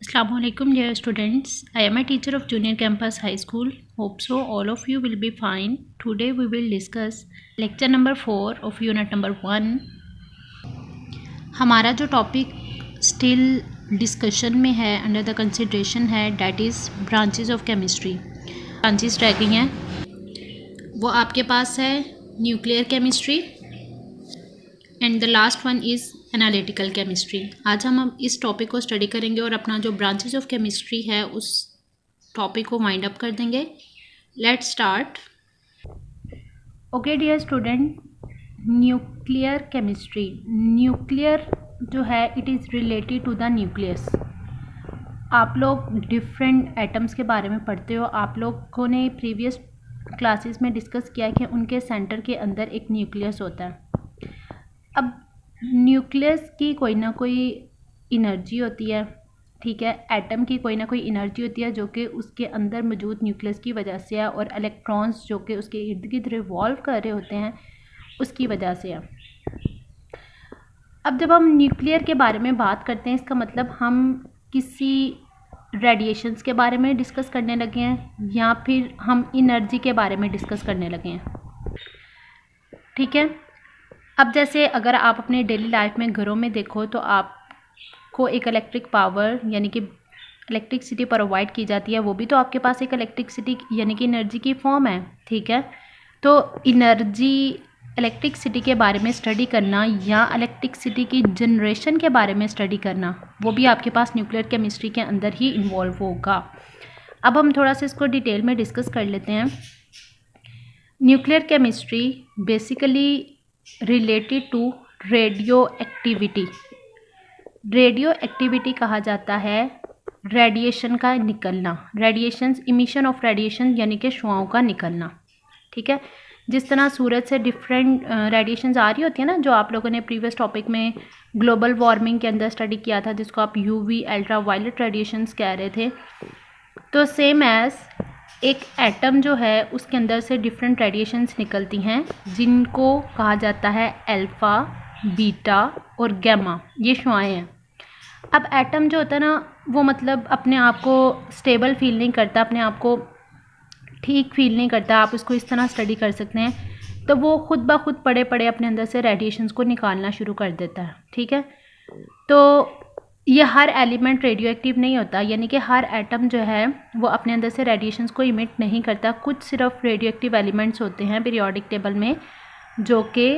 Assalamualaikum dear students. I am a teacher of Junior Campus High School. Hope so all of you will be fine. Today we will discuss lecture number 4 of unit number 1. हमारा जो topic still discussion में है, under the consideration है, that is branches of chemistry. Branches रह गई हैं, वो आपके पास है nuclear chemistry and the last one is analytical chemistry. आज हम इस टॉपिक को स्टडी करेंगे और अपना जो ब्रांचेस ऑफ केमिस्ट्री है उस टॉपिक को वाइंड अप कर देंगे. Let's start. Okay dear student, nuclear chemistry. Nuclear जो है it is related to the nucleus. आप लोग डिफरेंट एटम्स के बारे में पढ़ते हो. आप लोगों ने प्रीवियस क्लासेस में डिस्कस किया कि उनके सेंटर के अंदर एक न्यूक्लियस होता है. अब न्यूक्लियस की कोई ना कोई एनर्जी होती है, ठीक है. एटम की कोई ना कोई एनर्जी होती है जो कि उसके अंदर मौजूद न्यूक्लियस की वजह से है, और इलेक्ट्रॉन्स जो कि उसके इर्द गिर्द रिवॉल्व कर रहे होते हैं उसकी वजह से है. अब जब हम न्यूक्लियर के बारे में बात करते हैं, इसका मतलब हम किसी रेडिएशंस के बारे में डिस्कस करने लगे हैं या फिर हम एनर्जी के बारे में डिस्कस करने लगे हैं, ठीक है. अब जैसे अगर आप अपने डेली लाइफ में घरों में देखो तो आपको एक इलेक्ट्रिक पावर यानी कि इलेक्ट्रिसिटी प्रोवाइड की जाती है, वो भी तो आपके पास एक इलेक्ट्रिसिटी यानी कि एनर्जी की फॉर्म है, ठीक है. तो एनर्जी इलेक्ट्रिसिटी के बारे में स्टडी करना या इलेक्ट्रिसिटी की जनरेशन के बारे में स्टडी करना, वो भी आपके पास न्यूक्लियर केमिस्ट्री के अंदर ही इन्वॉल्व होगा. अब हम थोड़ा सा इसको डिटेल में डिस्कस कर लेते हैं. Nuclear chemistry basically related to radioactivity. Radioactivity कहा जाता है रेडिएशन का निकलना, रेडिएशंस, इमिशन ऑफ रेडिएशन यानी कि शुआओं का निकलना, ठीक है. जिस तरह सूरज से डिफरेंट रेडिएशंस आ रही होती है ना, जो आप लोगों ने प्रीवियस टॉपिक में ग्लोबल वार्मिंग के अंदर स्टडी किया था, जिसको आप यूवी अल्ट्रा वायलेट रेडिएशंस कह रहे थे. तो सेम एज एक एटम जो है उसके अंदर से डिफरेंट रेडिएशंस निकलती हैं जिनको कहा जाता है अल्फ़ा, बीटा और गैमा. ये शुआएं हैं. अब एटम जो होता है ना, वो मतलब अपने आप को स्टेबल फील नहीं करता, अपने आप को ठीक फील नहीं करता. आप उसको इस तरह स्टडी कर सकते हैं. तो वो खुद ब खुद पड़े पड़े अपने अंदर से रेडिएशंस को निकालना शुरू कर देता है, ठीक है. तो ये हर एलिमेंट रेडियो एक्टिव नहीं होता, यानी कि हर एटम जो है वो अपने अंदर से रेडिएशंस को इमिट नहीं करता. कुछ सिर्फ रेडियो एक्टिव एलिमेंट्स होते हैं पीरियोडिक टेबल में जो कि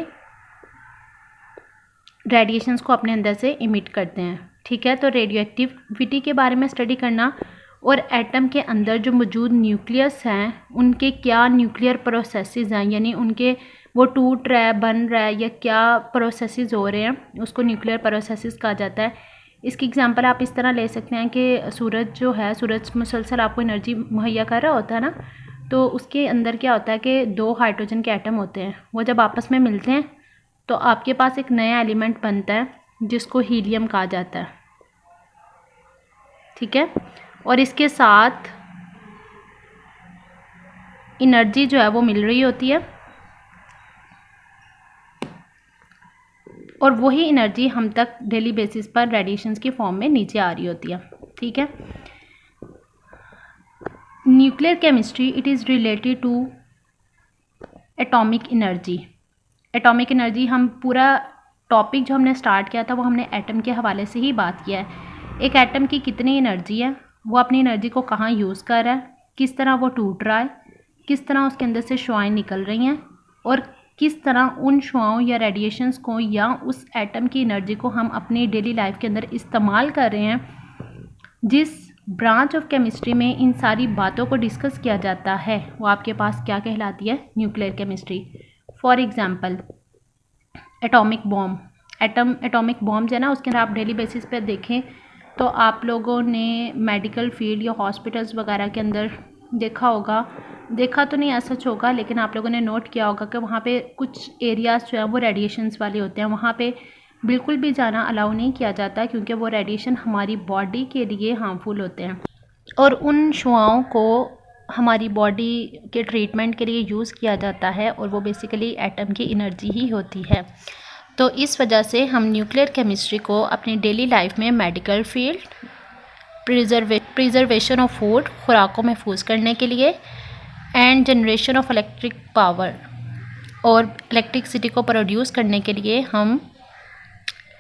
रेडिएशंस को अपने अंदर से इमिट करते हैं, ठीक है. तो रेडियो एक्टिविटी के बारे में स्टडी करना और एटम के अंदर जो मौजूद न्यूक्लियस हैं उनके क्या न्यूक्लियर प्रोसेसेस हैं, यानी उनके वो टूट रहा है, बन रहा है, या क्या प्रोसेसेस हो रहे हैं, उसको न्यूक्लियर प्रोसेसेस कहा जाता है. इसकी एग्जांपल आप इस तरह ले सकते हैं कि सूरज जो है, सूरज मुसलसल आपको एनर्जी मुहैया कर रहा होता है ना, तो उसके अंदर क्या होता है कि दो हाइड्रोजन के एटम होते हैं. वो जब आपस में मिलते हैं तो आपके पास एक नया एलिमेंट बनता है जिसको हीलियम कहा जाता है, ठीक है. और इसके साथ एनर्जी जो है वो मिल रही होती है, और वही एनर्जी हम तक डेली बेसिस पर रेडिएशंस की फॉर्म में नीचे आ रही होती है, ठीक है. Nuclear chemistry it is related to atomic energy. Atomic energy, हम पूरा टॉपिक जो हमने स्टार्ट किया था वो हमने एटम के हवाले से ही बात किया है. एक एटम की कितनी एनर्जी है, वो अपनी एनर्जी को कहाँ यूज़ कर रहा है, किस तरह वो टूट रहा है, किस तरह उसके अंदर से शुआएं निकल रही हैं, और किस तरह उन शुआओं या रेडिएशंस को या उस एटम की एनर्जी को हम अपनी डेली लाइफ के अंदर इस्तेमाल कर रहे हैं. जिस ब्रांच ऑफ केमिस्ट्री में इन सारी बातों को डिस्कस किया जाता है वो आपके पास क्या कहलाती है, nuclear chemistry. For example atomic bomb. Atomic bomb है ना, उसके अंदर आप डेली बेसिस पे देखें तो आप लोगों ने मेडिकल फील्ड या हॉस्पिटल्स वगैरह के अंदर देखा होगा, देखा तो नहीं ऐसा सच होगा, लेकिन आप लोगों ने नोट किया होगा कि वहाँ पे कुछ एरियाज़ जो है वो रेडिएशंस वाले होते हैं. वहाँ पे बिल्कुल भी जाना अलाउ नहीं किया जाता क्योंकि वो रेडिएशन हमारी बॉडी के लिए हार्मफुल होते हैं, और उन शुआओं को हमारी बॉडी के ट्रीटमेंट के लिए यूज़ किया जाता है, और वो बेसिकली एटम की एनर्जी ही होती है. तो इस वजह से हम न्यूक्लियर केमिस्ट्री को अपनी डेली लाइफ में medical field preservation of food, खुराक को महफूज करने के लिए, and generation of electric power, और इलेक्ट्रिसिटी को प्रोड्यूस करने के लिए हम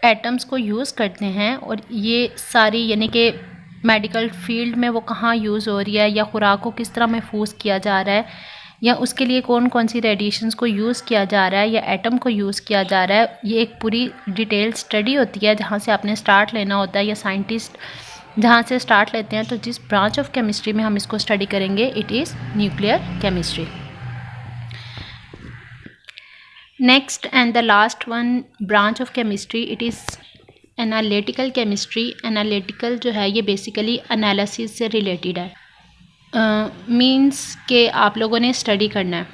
एटम्स को यूज़ करते हैं। और ये सारी यानी कि मेडिकल फील्ड में वो कहाँ यूज़ हो रही है, या खुराक को किस तरह महफूज किया जा रहा है, या उसके लिए कौन कौन सी रेडिएशंस को यूज़ किया जा रहा है, या एटम को यूज़ किया जा रहा है, ये एक पूरी डिटेल स्टडी होती है जहाँ से आपने स्टार्ट लेना होता है, या साइंटिस्ट जहाँ से स्टार्ट लेते हैं। तो जिस ब्रांच ऑफ केमिस्ट्री में हम इसको स्टडी करेंगे it is nuclear chemistry. Next and the last one branch of chemistry it is analytical chemistry. Analytical जो है ये बेसिकली एनालिसिस से रिलेटेड है। मीन्स के आप लोगों ने स्टडी करना है,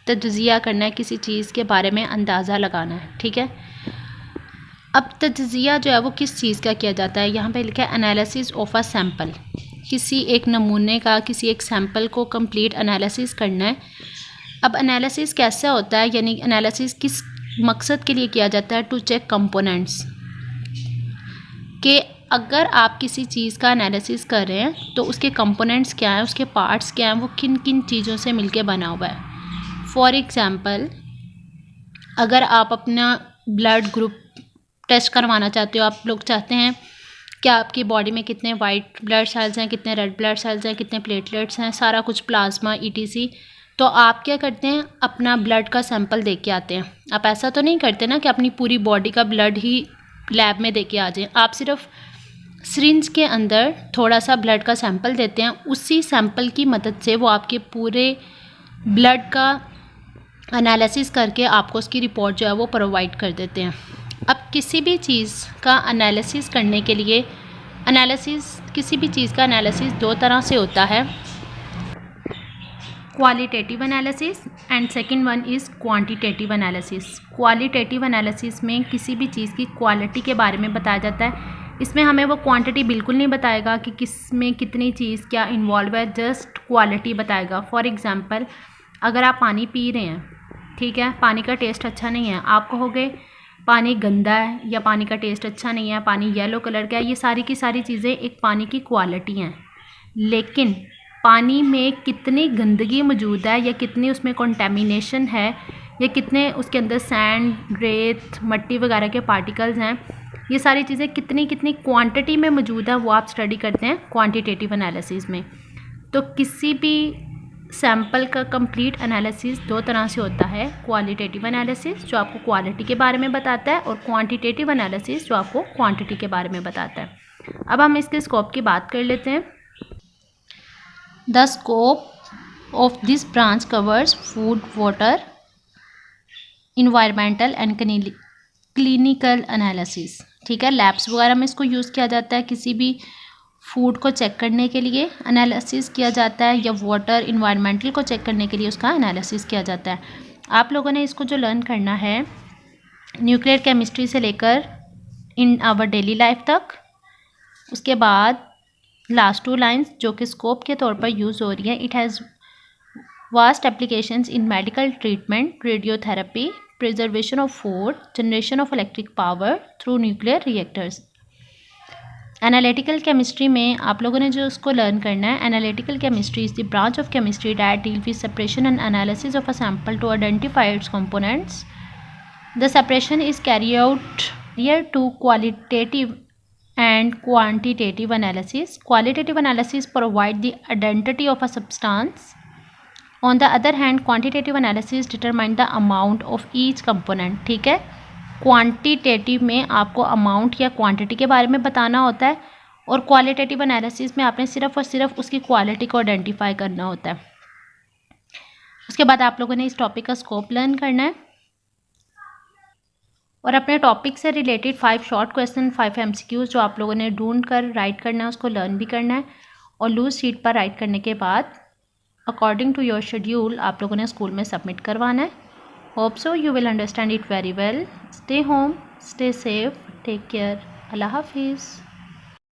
तज्ज़िया करना है, किसी चीज़ के बारे में अंदाज़ा लगाना है, ठीक है। अब तज्ज़िया जो है वो किस चीज़ का किया जाता है, यहाँ पे लिखा है एनालिसिस ऑफ अ सैम्पल। किसी एक नमूने का, किसी एक सैम्पल को कंप्लीट एनालिसिस करना है। अब एनालिसिस कैसा होता है, यानी एनालिसिस किस मकसद के लिए किया जाता है, टू चेक कंपोनेंट्स, कि अगर आप किसी चीज़ का एनालिसिस कर रहे हैं तो उसके कंपोनेंट्स क्या हैं, उसके पार्ट्स क्या हैं, वो किन किन चीज़ों से मिलके बना हुआ है। फॉर एग्ज़ाम्पल, अगर आप अपना ब्लड ग्रुप टेस्ट करवाना चाहते हो, आप लोग चाहते हैं कि आपकी बॉडी में कितने वाइट ब्लड सेल्स हैं, कितने रेड ब्लड सेल्स हैं, कितने प्लेटलेट्स हैं, सारा कुछ, प्लाज्मा ईटीसी, तो आप क्या करते हैं, अपना ब्लड का सैंपल दे के आते हैं। आप ऐसा तो नहीं करते ना कि अपनी पूरी बॉडी का ब्लड ही लैब में दे के आ जाएं। आप सिर्फ सिरिंज के अंदर थोड़ा सा ब्लड का सैंपल देते हैं, उसी सैंपल की मदद से वो आपके पूरे ब्लड का एनालिसिस करके आपको उसकी रिपोर्ट जो है वो प्रोवाइड कर देते हैं। अब किसी भी चीज़ का एनालिसिस करने के लिए किसी भी चीज़ का एनालिसिस दो तरह से होता है, qualitative analysis and second one is quantitative analysis. Qualitative analysis में किसी भी चीज़ की क्वालिटी के बारे में बताया जाता है। इसमें हमें वो क्वांटिटी बिल्कुल नहीं बताएगा कि किस में कितनी चीज़ क्या इन्वॉल्व है, जस्ट क्वालिटी बताएगा। फॉर एग्ज़ाम्पल, अगर आप पानी पी रहे हैं, ठीक है, पानी का टेस्ट अच्छा नहीं है, आप कहोगे पानी गंदा है, या पानी का टेस्ट अच्छा नहीं है, पानी येलो कलर का है। ये सारी की सारी चीज़ें एक पानी की क्वालिटी हैं। लेकिन पानी में कितनी गंदगी मौजूद है, या कितनी उसमें कंटेमिनेशन है, या कितने उसके अंदर सैंड, रेत, मिट्टी वगैरह के पार्टिकल्स हैं, ये सारी चीज़ें कितनी कितनी क्वांटिटी में मौजूद है, वो आप स्टडी करते हैं क्वांटिटेटिव एनालिसिस में। तो किसी भी सैंपल का कंप्लीट एनालिसिस दो तरह से होता है, क्वालिटेटिव एनालिसिस जो आपको क्वालिटी के बारे में बताता है, और क्वांटिटेटिव एनालिसिस जो आपको क्वांटिटी के बारे में बताता है। अब हम इसके स्कोप की बात कर लेते हैं। The scope of this branch covers food, water, environmental and clinical analysis, ठीक है। लैब्स वगैरह में इसको यूज़ किया जाता है, किसी भी फूड को चेक करने के लिए एनालिसिस किया जाता है, या वाटर, इन्वायरमेंटल को चेक करने के लिए उसका एनालिसिस किया जाता है। आप लोगों ने इसको जो लर्न करना है न्यूक्लियर केमिस्ट्री से लेकर इन आवर डेली लाइफ तक, उसके बाद लास्ट 2 लाइन्स जो कि स्कोप के तौर पर यूज़ हो रही है, it has vast applications in medical treatment, radiotherapy, preservation of food, generation of electric power through nuclear reactors. Analytical chemistry में आप लोगों ने जो उसको लर्न करना है, analytical chemistry is the branch of chemistry that deal with separation and analysis of a sample to identify its components. The separation is carry out here to qualitative and quantitative analysis. Qualitative analysis provide the identity of a substance. On the other hand, quantitative analysis determine the amount of each component. ठीक है, quantitative में आपको amount या quantity के बारे में बताना होता है, और क्वालिटेटिव एनालिसिस में आपने सिर्फ और सिर्फ उसकी क्वालिटी को आइडेंटिफाई करना होता है। उसके बाद आप लोगों ने इस टॉपिक का स्कोप लर्न करना है, और अपने टॉपिक से रिलेटेड 5 शॉर्ट क्वेश्चन, 5 MCQs जो आप लोगों ने ढूंढ कर राइट करना है, उसको लर्न भी करना है, और लूज शीट पर राइट करने के बाद अकॉर्डिंग टू योर शेड्यूल आप लोगों ने स्कूल में सबमिट करवाना है। Hope so you will understand it very well. Stay home, stay safe, take care, अल्लाह हाफिज़।